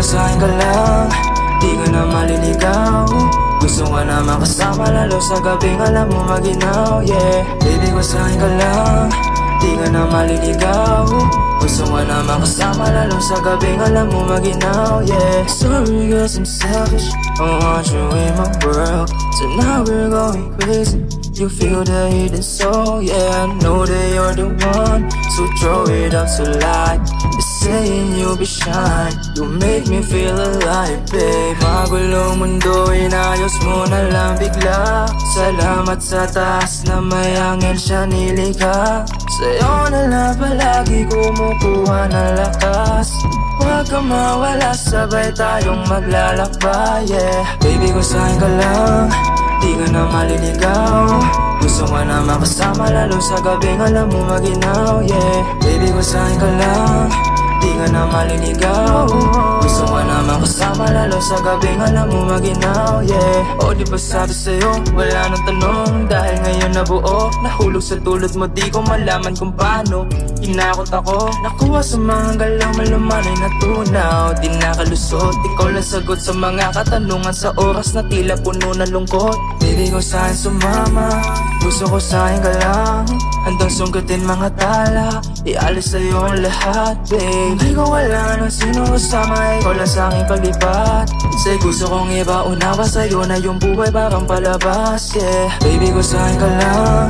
sa'kin ka lang, di ka na maliligaw. Gusto ka na makasama lalo sa gabing alam mo maginaw, yeah. Baby ko sa'kin ka lang, di ka na maliligaw. Gusto ka na makasama lalo sa gabing alam mo maginaw, yeah. Sorry cause I'm selfish, I want you in my world. So now we're going crazy, you feel the heat and soul, yeah. I know that you're the one, so throw it up to light. They're saying you'll be shine, you make me feel alive, babe. Magulong mundo, inayos mo na lang bigla. Salamat sa taas na may angel siya nilikha. Sa'yo na lang palagi kumukuha ng lakas. Huwag ka mawala, sabay tayong maglalakbay, yeah. Baby ko sa'kin ka lang, di ka na maliligaw. Gusto ka na makasama lalo sa gabing alam mo maginaw, yeah. Baby ko sa'kin ka lang, di ka na maliligaw. Gusto ka na makasama lalo sa gabing alam mo maginaw, yeah. O di ba sabi sa'yo, wala nang tanong. Dahil ngayon nabuo, nahulog sa tulad mo, di ko malaman kung paano. Hinakot ako, nakuha sa mga galang malumanay na tunaw. Di nakalusot, ikaw lang sagot sa mga katanungan sa oras na tila puno na lungkot. Baby ko sa'kin sumama, gusto ko sa'kin ka lang. Handang sunggatin mga tala, ialis sa'yo ang lahat, babe. Di ko kailangan ng sino kasama, ikaw lang sa'king paglipat. Say gusto kong iba, unawa sa'yo na yung buhay parang palabas, yeah. Baby ko sa'kin ka lang,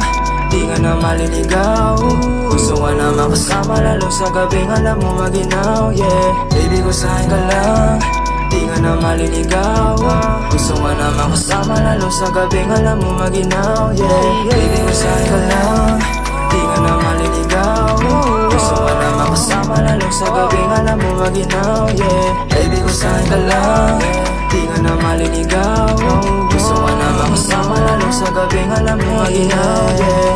di ka na maliligaw. Gusto ka na makasama lalo sa gabing alam mo maginaw, yeah. Baby ko sa'kin ka lang, di ka na maliligaw. Gusto ka na makasama lalo sa gabing alam mo maginaw, yeah. Baby ko sa'kin ka lang, di ka na maliligaw. Gusto ka na makasama lalo sa gabing alam mo maginaw, yeah. Baby ko sa'kin ka lang, di ka na maliligaw. Gusto ka na makasama lalo sa gabing alam mo maginaw, yeah.